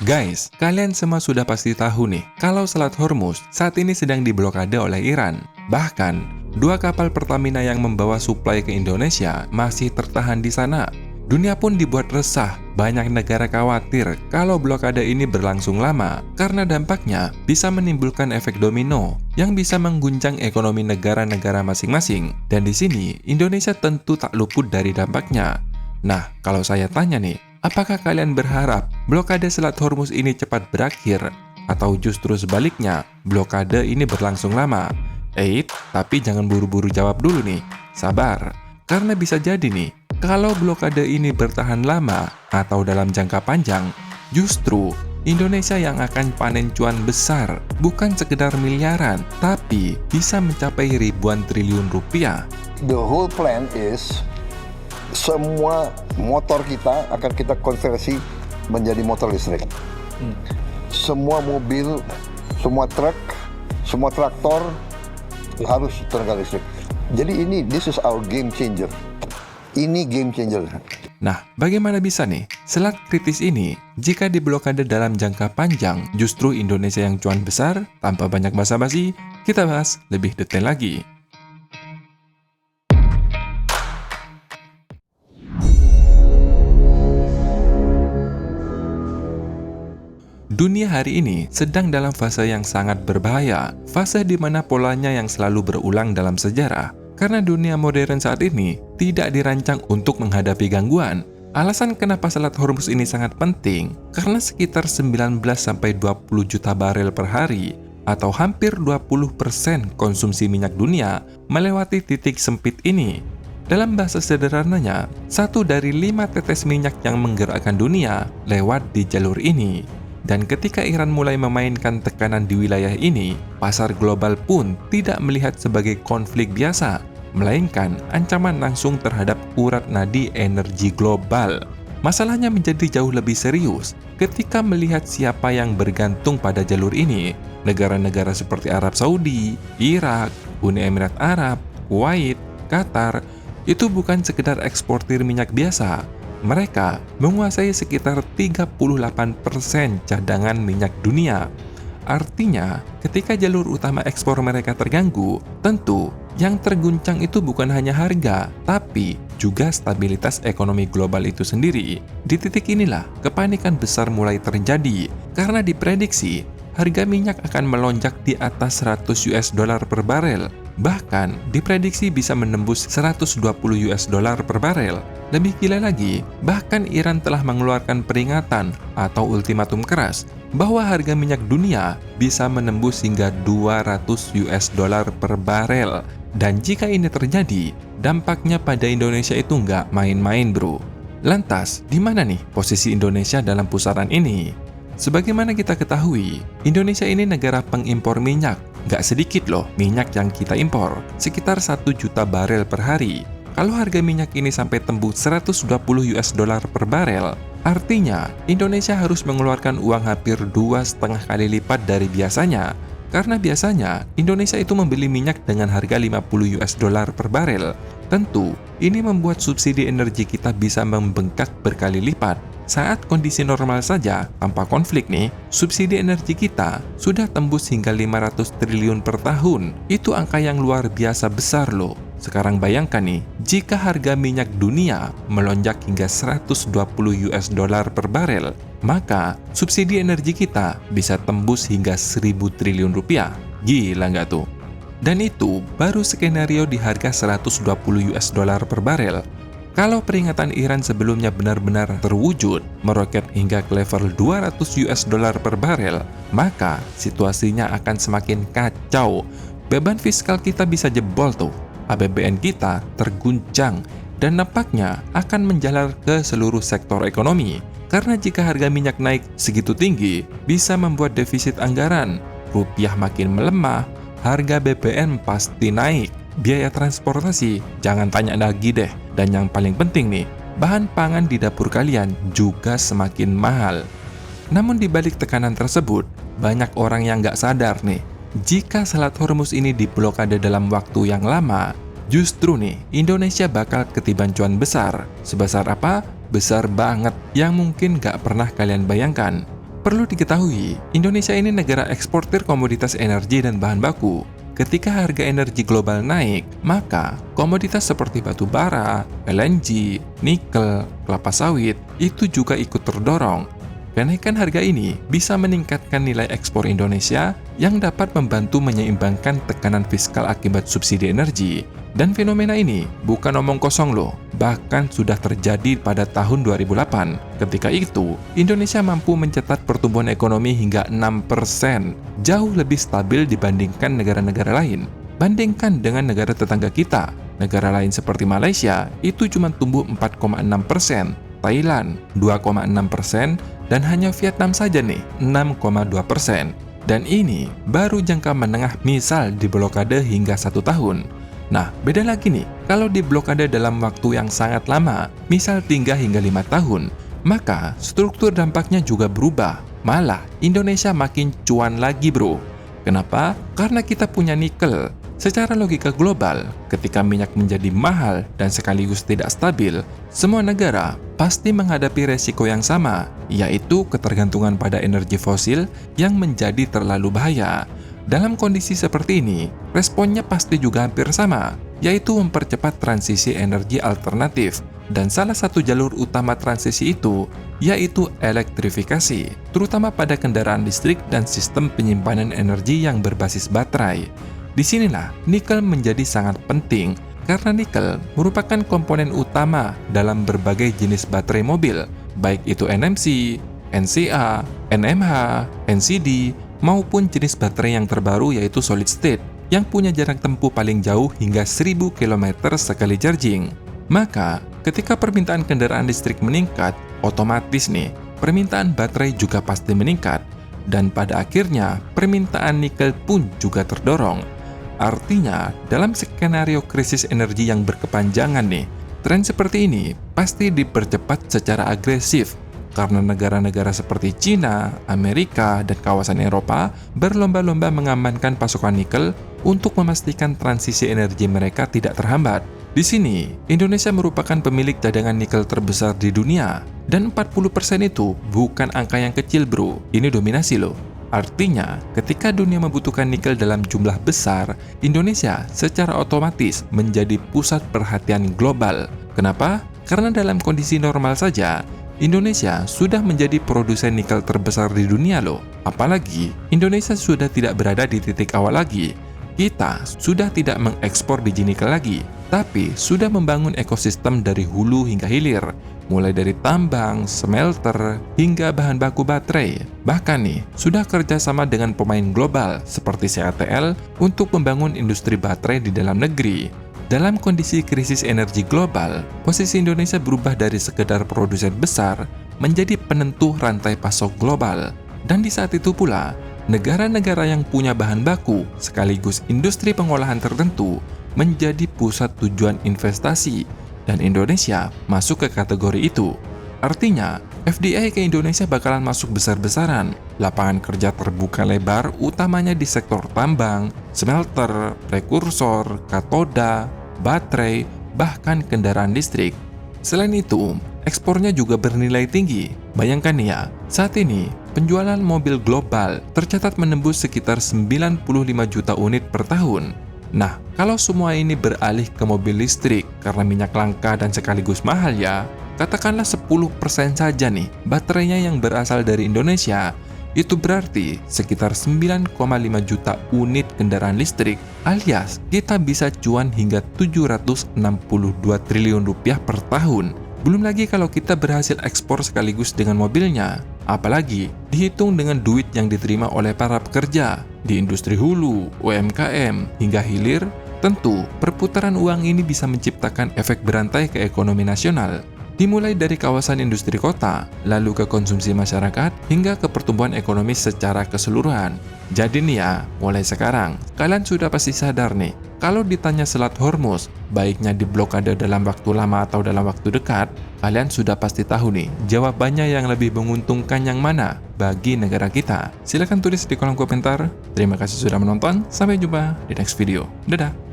Guys, kalian semua sudah pasti tahu nih, kalau Selat Hormuz saat ini sedang diblokade oleh Iran. Bahkan, dua kapal Pertamina yang membawa suplai ke Indonesia masih tertahan di sana. Dunia pun dibuat resah, banyak negara khawatir kalau blokade ini berlangsung lama, karena dampaknya bisa menimbulkan efek domino yang bisa mengguncang ekonomi negara-negara masing-masing. Dan di sini, Indonesia tentu tak luput dari dampaknya. Nah, kalau saya tanya nih, apakah kalian berharap blokade Selat Hormuz ini cepat berakhir? Atau justru sebaliknya, blokade ini berlangsung lama? Tapi jangan buru-buru jawab dulu nih. Sabar, karena bisa jadi nih, kalau blokade ini bertahan lama atau dalam jangka panjang, justru Indonesia yang akan panen cuan besar, bukan sekedar miliaran, tapi bisa mencapai ribuan triliun rupiah. The whole plan is semua motor kita akan kita konversi menjadi motor listrik. Semua mobil, semua truk, semua traktor harus tenaga listrik. Jadi this is our game changer. Ini game changer. Nah, bagaimana bisa nih? Selat kritis ini, jika diblokade dalam jangka panjang, justru Indonesia yang cuan besar, tanpa banyak basa-basi, kita bahas lebih detail lagi. Dunia hari ini sedang dalam fase yang sangat berbahaya, fase di mana polanya yang selalu berulang dalam sejarah. Karena dunia modern saat ini tidak dirancang untuk menghadapi gangguan. Alasan kenapa Selat Hormuz ini sangat penting, karena sekitar 19-20 juta barel per hari, atau hampir 20% konsumsi minyak dunia, melewati titik sempit ini. Dalam bahasa sederhananya, 1 dari 5 tetes minyak yang menggerakkan dunia lewat di jalur ini. Dan ketika Iran mulai memainkan tekanan di wilayah ini, pasar global pun tidak melihat sebagai konflik biasa, melainkan ancaman langsung terhadap urat nadi energi global. Masalahnya menjadi jauh lebih serius ketika melihat siapa yang bergantung pada jalur ini. Negara-negara seperti Arab Saudi, Irak, Uni Emirat Arab, Kuwait, Qatar, itu bukan sekedar eksportir minyak biasa. Mereka menguasai sekitar 38% cadangan minyak dunia. Artinya, ketika jalur utama ekspor mereka terganggu, tentu yang terguncang itu bukan hanya harga, tapi juga stabilitas ekonomi global itu sendiri. Di titik inilah kepanikan besar mulai terjadi, karena diprediksi harga minyak akan melonjak di atas 100 US dollar per barel. Bahkan diprediksi bisa menembus 120 US dollar per barel. Lebih gila lagi, bahkan Iran telah mengeluarkan peringatan atau ultimatum keras bahwa harga minyak dunia bisa menembus hingga 200 US dollar per barel. Dan jika ini terjadi, dampaknya pada Indonesia itu nggak main-main, bro. Lantas, di mana nih posisi Indonesia dalam pusaran ini? Sebagaimana kita ketahui, Indonesia ini negara pengimpor minyak. Nggak sedikit loh minyak yang kita impor, sekitar 1 juta barel per hari. Kalau harga minyak ini sampai tembus 120 US dollar per barel, artinya Indonesia harus mengeluarkan uang hampir 2,5 kali lipat dari biasanya. Karena biasanya Indonesia itu membeli minyak dengan harga 50 US dollar per barel. Tentu, ini membuat subsidi energi kita bisa membengkak berkali lipat. Saat kondisi normal saja, tanpa konflik nih, subsidi energi kita sudah tembus hingga 500 triliun per tahun. Itu angka yang luar biasa besar loh. Sekarang bayangkan nih, jika harga minyak dunia melonjak hingga 120 US dollar per barel, maka subsidi energi kita bisa tembus hingga 1.000 triliun rupiah. Gila nggak tuh? Dan itu baru skenario di harga 120 US dollar per barel. Kalau peringatan Iran sebelumnya benar-benar terwujud, meroket hingga ke level 200 US dollar per barel, maka situasinya akan semakin kacau. Beban fiskal kita bisa jebol tuh, APBN kita terguncang, dan nampaknya akan menjalar ke seluruh sektor ekonomi. Karena jika harga minyak naik segitu tinggi, bisa membuat defisit anggaran, rupiah makin melemah, harga BBM pasti naik. Biaya transportasi, jangan tanya lagi deh. Dan yang paling penting nih, bahan pangan di dapur kalian juga semakin mahal. Namun di balik tekanan tersebut, banyak orang yang nggak sadar nih, jika Selat Hormuz ini diblokade dalam waktu yang lama, justru nih, Indonesia bakal ketiban cuan besar. Sebesar apa? Besar banget, yang mungkin nggak pernah kalian bayangkan. Perlu diketahui, Indonesia ini negara eksportir komoditas energi dan bahan baku. Ketika harga energi global naik, maka komoditas seperti batu bara, LNG, nikel, kelapa sawit itu juga ikut terdorong. Kenaikan harga ini bisa meningkatkan nilai ekspor Indonesia yang dapat membantu menyeimbangkan tekanan fiskal akibat subsidi energi. Dan fenomena ini bukan omong kosong loh, bahkan sudah terjadi pada tahun 2008. Ketika itu, Indonesia mampu mencetak pertumbuhan ekonomi hingga 6%, jauh lebih stabil dibandingkan negara-negara lain. Bandingkan dengan negara tetangga kita, negara lain seperti Malaysia itu cuma tumbuh 4,6%, Thailand 2,6%, dan hanya Vietnam saja nih 6,2%. Dan ini baru jangka menengah misal di blokade hingga 1 tahun. Nah, beda lagi nih, kalau di blokade dalam waktu yang sangat lama, misal 3 hingga 5 tahun, maka struktur dampaknya juga berubah. Malah, Indonesia makin cuan lagi bro. Kenapa? Karena kita punya nikel. Secara logika global, ketika minyak menjadi mahal dan sekaligus tidak stabil, semua negara pasti menghadapi resiko yang sama, yaitu ketergantungan pada energi fosil yang menjadi terlalu bahaya. Dalam kondisi seperti ini, responnya pasti juga hampir sama, yaitu mempercepat transisi energi alternatif. Dan salah satu jalur utama transisi itu, yaitu elektrifikasi, terutama pada kendaraan listrik dan sistem penyimpanan energi yang berbasis baterai. Disinilah nikel menjadi sangat penting, karena nikel merupakan komponen utama dalam berbagai jenis baterai mobil, baik itu NMC, NCA, NMH, NCD, maupun jenis baterai yang terbaru yaitu solid state yang punya jarak tempuh paling jauh hingga 1000 km sekali charging. Maka, ketika permintaan kendaraan listrik meningkat, otomatis nih, permintaan baterai juga pasti meningkat. Dan pada akhirnya, permintaan nikel pun juga terdorong. Artinya, dalam skenario krisis energi yang berkepanjangan nih, tren seperti ini pasti dipercepat secara agresif karena negara-negara seperti China, Amerika, dan kawasan Eropa berlomba-lomba mengamankan pasokan nikel untuk memastikan transisi energi mereka tidak terhambat. Di sini, Indonesia merupakan pemilik cadangan nikel terbesar di dunia, dan 40% itu bukan angka yang kecil bro, ini dominasi loh. Artinya, ketika dunia membutuhkan nikel dalam jumlah besar, Indonesia secara otomatis menjadi pusat perhatian global. Kenapa? Karena dalam kondisi normal saja, Indonesia sudah menjadi produsen nikel terbesar di dunia loh. Apalagi, Indonesia sudah tidak berada di titik awal lagi. Kita sudah tidak mengekspor biji nikel lagi, tapi sudah membangun ekosistem dari hulu hingga hilir, mulai dari tambang, smelter, hingga bahan baku baterai. Bahkan nih, sudah kerjasama dengan pemain global seperti CATL untuk membangun industri baterai di dalam negeri. Dalam kondisi krisis energi global, posisi Indonesia berubah dari sekedar produsen besar menjadi penentu rantai pasok global. Dan di saat itu pula, negara-negara yang punya bahan baku sekaligus industri pengolahan tertentu menjadi pusat tujuan investasi, dan Indonesia masuk ke kategori itu. Artinya, FDI ke Indonesia bakalan masuk besar-besaran. Lapangan kerja terbuka lebar utamanya di sektor tambang, smelter, prekursor, katoda, baterai, bahkan kendaraan listrik. Selain itu, ekspornya juga bernilai tinggi. Bayangkan ya, saat ini penjualan mobil global tercatat menembus sekitar 95 juta unit per tahun. Nah, kalau semua ini beralih ke mobil listrik karena minyak langka dan sekaligus mahal ya, katakanlah 10% saja nih baterainya yang berasal dari Indonesia, itu berarti sekitar 9,5 juta unit kendaraan listrik, alias kita bisa cuan hingga 762 triliun rupiah per tahun. Belum lagi kalau kita berhasil ekspor sekaligus dengan mobilnya, apalagi dihitung dengan duit yang diterima oleh para pekerja di industri hulu, UMKM, hingga hilir, tentu perputaran uang ini bisa menciptakan efek berantai ke ekonomi nasional. Dimulai dari kawasan industri kota, lalu ke konsumsi masyarakat, hingga ke pertumbuhan ekonomi secara keseluruhan. Jadi nih ya, mulai sekarang, kalian sudah pasti sadar nih, kalau ditanya Selat Hormuz, baiknya diblokade dalam waktu lama atau dalam waktu dekat, kalian sudah pasti tahu nih, jawabannya yang lebih menguntungkan yang mana bagi negara kita. Silahkan tulis di kolom komentar. Terima kasih sudah menonton, sampai jumpa di next video. Dadah!